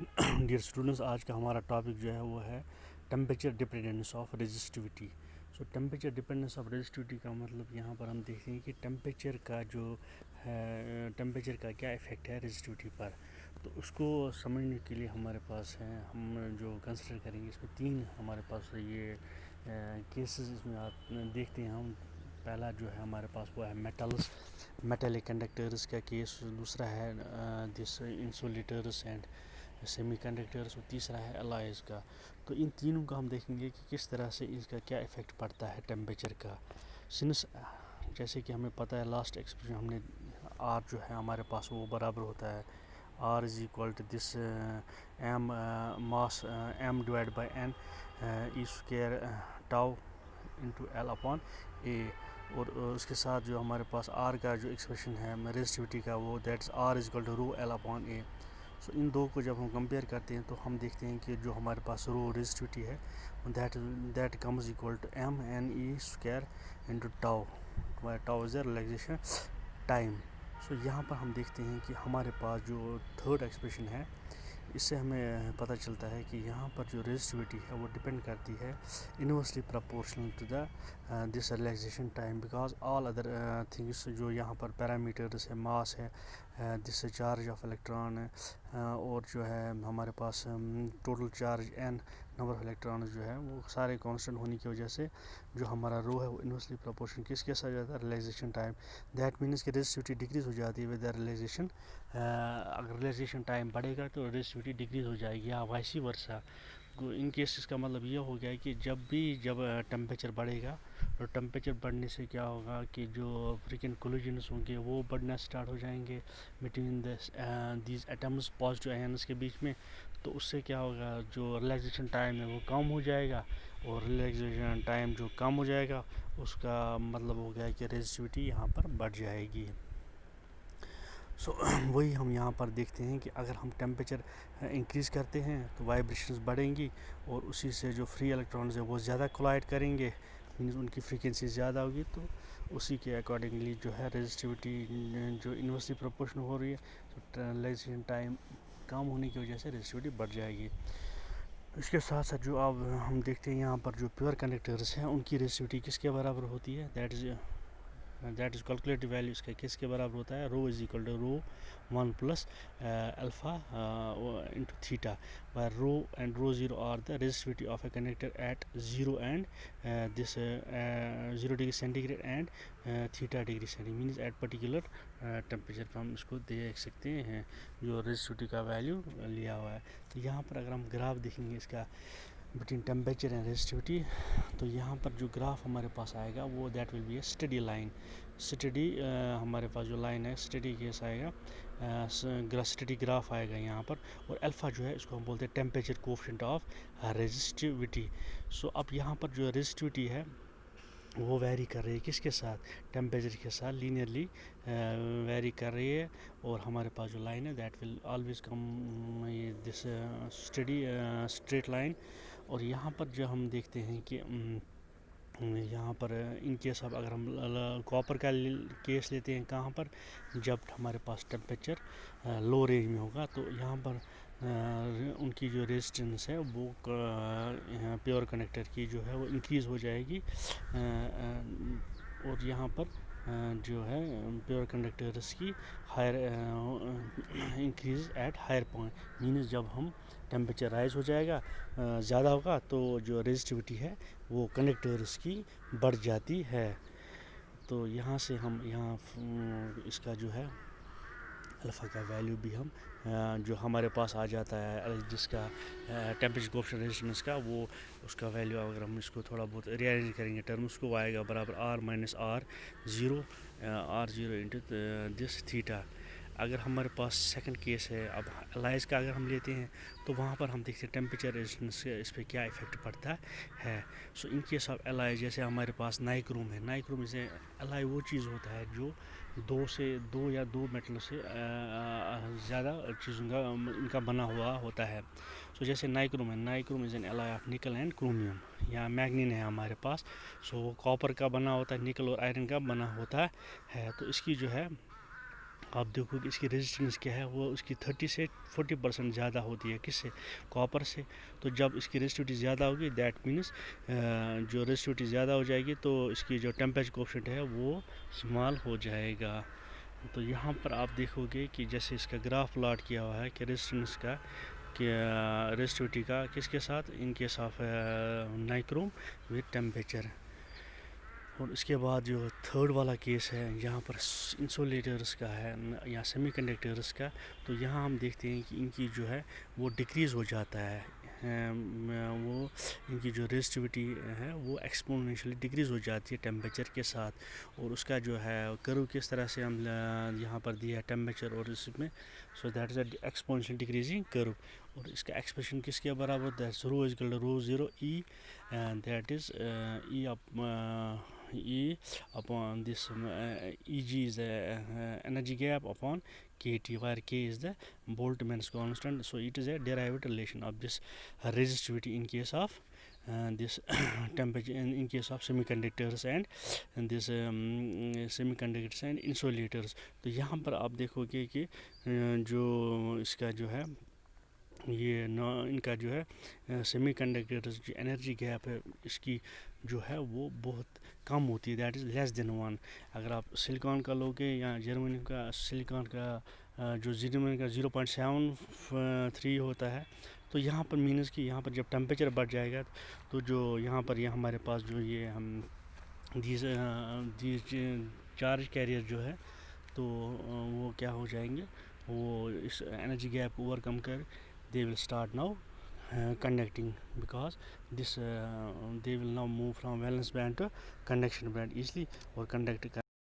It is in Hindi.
डियर स्टूडेंट्स, आज का हमारा टॉपिक जो है वो है temperature dependence of resistivity. So temperature dependence of resistivity का मतलब यहाँ पर हम देखेंगे कि टेम्परेचर का जो है टेम्परेचर का क्या इफ़ेक्ट है रेजिस्टिविटी पर। तो उसको समझने के लिए हमारे पास है, हम जो कंसिडर करेंगे इसमें 3 हमारे पास ये केसेस इसमें आप देखते हैं। हम पहला जो है हमारे पास वो है मेटलिक कंडक्टर्स का केस, दूसरा है दिस इंसुलेटर्स एंड सेमीकंडक्टर्स, और तीसरा है एलॉयज़ का। तो इन तीनों का हम देखेंगे कि किस तरह से इसका क्या इफ़ेक्ट पड़ता है टेम्परेचर का। सिंस जैसे कि हमें पता है लास्ट एक्सप्रेशन हमने आर जो है हमारे पास वो बराबर होता है R is equal to this M mass M divide by N E square tau into L upon A. और उसके साथ जो हमारे पास आर का जो एक्सप्रेशन है रेजिस्टिविटी का वो that's R is equal to rho L upon A. So इन दो को जब हम कंपेयर करते हैं तो हम देखते हैं कि जो हमारे पास रो रेजिस्टिविटी है that comes equal to M N E square into tau, tau is relaxation time. So यहाँ पर हम देखते हैं कि हमारे पास जो थर्ड एक्सप्रेशन है इससे हमें पता चलता है कि यहाँ पर जो रेजिस्टिविटी है वो डिपेंड करती है inversely proportional to the this relaxation time, because all other things जो यहाँ पर पैरामीटर्स है, मास है, दिस चार्ज ऑफ इलेक्ट्रॉन और जो है हमारे पास total charge N number of electron जो है वो सारे कांस्टेंट होने की वजह से जो हमारा रो है वो इनवर्सली प्रोपोर्शनल किसके साथ जाता है, रिलैक्सेशन टाइम। दैट मीन्स कि रेजिस्टिविटी डिक्रीज हो जाती है विद द रिलैक्सेशन। अगर रिलैक्सेशन टाइम बढ़ेगा तो रेजिस्टिविटी डिक्रीज हो जाएगी, या वाइसी वर्सा। इन केसेस का मतलब ये हो गया कि जब टेम्परेचर बढ़ेगा तो टेम्परेचर बढ़ने से क्या होगा कि जो फ्रीक्वेंट कोलिजन्स होंगे वो बढ़ना स्टार्ट हो जाएंगे between these atoms, positive ions के बीच में। तो उससे क्या होगा, जो रिलैक्सेशन टाइम है वो कम हो जाएगा, और रिलैक्सेशन टाइम जो कम हो जाएगा उसका मतलब हो गया कि रेजिस्टिविटी यहाँ पर बढ़ जाएगी। सो वही हम यहाँ पर देखते हैं कि अगर हम टेम्परेचर इंक्रीज़ करते हैं तो वाइब्रेशंस बढ़ेंगी, और उसी से जो फ्री इलेक्ट्रॉन्स है वो ज़्यादा कोलाइड करेंगे, मीन्स उनकी फ्रीक्वेंसी ज़्यादा होगी। तो उसी के अकॉर्डिंगली जो है रेजिस्टिविटी जो इन्वर्सली प्रोपोर्शनल हो रही है, तो रिलैक्सेशन टाइम कम होने की वजह से रेजिस्टिविटी बढ़ जाएगी। इसके साथ साथ जो अब हम देखते हैं यहाँ पर जो प्योर कंडक्टर्स हैं उनकी रेजिस्टिविटी किसके बराबर होती है, दैट इज़ कैलकुलेटेड वैल्यू इसका किसके बराबर होता है, rho is equal to rho 1 plus alpha into theta, where rho and rho 0 are the resistivity of a conductor at 0 and this 0 degree centigrade and theta degree centigrade, means at particular temperature पर हम इसको देख सकते हैं जो रेजिस्टिविटी का वैल्यू लिया हुआ है। तो यहाँ पर अगर हम ग्राफ देखेंगे इसका बिटवीन टेम्परेचर एंड रेजिस्टिविटी, तो यहाँ पर जो ग्राफ हमारे पास आएगा वो that will be A study line. Study हमारे पास जो लाइन है स्टडी केस आएगा, स्टडी ग्राफ आएगा यहाँ पर, और अल्फ़ा जो है इसको हम बोलते हैं टेम्परेचर कोफिशिएंट ऑफ रेजिस्टिविटी। सो अब यहाँ पर जो रेजिस्टिविटी है वो वेरी कर रही है किसके साथ, टेम्परेचर के साथ लीनियरली वेरी कर रही है। और हमारे पास जो लाइन है that will always come this study straight line. और यहाँ पर जो हम देखते हैं कि यहाँ पर इन केस अब अगर हम कॉपर का केस लेते हैं कहाँ पर, जब हमारे पास टेम्परेचर लो रेंज में होगा तो यहाँ पर उनकी जो रेजिस्टेंस है वो प्योर कनेक्टर की जो है वो इंक्रीज़ हो जाएगी, और यहाँ पर जो है प्योर कंडक्टर्स की higher increase at higher point, means जब हम टेम्परेचर राइज हो जाएगा ज़्यादा होगा तो जो रेजिस्टिविटी है वो कंडक्टर्स की बढ़ जाती है। तो यहाँ से हम यहाँ इसका जो है अल्फ़ा का वैल्यू भी हम जो हमारे पास आ जाता है जिसका टेम्परेचर कोएफिशिएंट रेजिस्टेंस का, वो उसका वैल्यू अगर हम इसको थोड़ा बहुत रीअरेंज करेंगे टर्म्स को आएगा बराबर R minus R zero into this theta. अगर हमारे पास सेकंड केस है, अब एलाइज का अगर हम लेते हैं तो वहाँ पर हम देखते हैं टेम्परेचर रेजिस्टेंस इस पर क्या इफ़ेक्ट पड़ता है। सो इन केस ऑफ एलाइज जैसे हमारे पास नाइक्रोम है, नाइक्रोम से एलाई वो चीज़ होता है जो दो या दो मेटल से ज़्यादा चीज़ों का इनका बना हुआ होता है। सो जैसे नाइक्रोम है, nichrome is an ally of निकल एंड क्रोमियम, या मैग्नीन है हमारे पास। सो वो कॉपर का बना होता है, निकल और आयरन का बना होता है। तो इसकी जो है आप देखोगे इसकी रेजिस्टेंस क्या है, वो उसकी 30 से 40% ज़्यादा होती है। किससे? कॉपर से। तो जब इसकी रेजिस्टिविटी ज़्यादा होगी, दैट मीन्स जो रेजिस्टिविटी ज़्यादा हो जाएगी तो इसकी जो टेम्परेचर कोएफिशिएंट है वो स्मॉल हो जाएगा। तो यहाँ पर आप देखोगे कि जैसे इसका ग्राफ प्लॉट किया हुआ है कि रेजिस्टेंस का, कि रेजिस्टिविटी का किसके साथ, in case of nichrome with temperature. और इसके बाद जो थर्ड वाला केस है यहाँ पर इंसुलेटर्स का है या सेमीकंडक्टर्स का। तो यहाँ हम देखते हैं कि इनकी जो है वो डिक्रीज़ हो जाता है, वो इनकी जो रेजिस्टिविटी है वो एक्सपोनेंशियली डिक्रीज़ हो जाती है टेम्परेचर के साथ। और उसका जो है कर्व किस तरह से हम यहाँ पर दिया है टेम्परेचर और इसमें, so that is a exponential decreasing curve. और इसका एक्सप्रेशन किसके बराबर, that's rho is equal to rho zero E, and that is E upon this Eg is the energy gap upon kT, where K is the Boltzmann's constant. So it is a derived relation of this resistivity in case of this temperature in case of semiconductors and this semiconductors and insulators. तो यहाँ पर आप देखोगे कि जो इसका जो है ये इनका जो है सेमीकंडक्टर्स की एनर्जी गैप है इसकी जो है वो बहुत कम होती है, दैट इज़ लेस देन 1। अगर आप सिलिकॉन का लोगे या जर्मनी का सिलिकॉन का जो जर्मनी का 0.73 होता है, तो यहाँ पर मीनस कि यहाँ पर जब टेम्परेचर बढ़ जाएगा तो जो यहाँ पर ये हमारे पास जो ये हम दीज चार्ज कैरियर जो है तो वो क्या हो जाएंगे, वो इस एनर्जी गैप ओवरकम कर they will start now conducting, because this they will now move from valence band to conduction band easily और conduct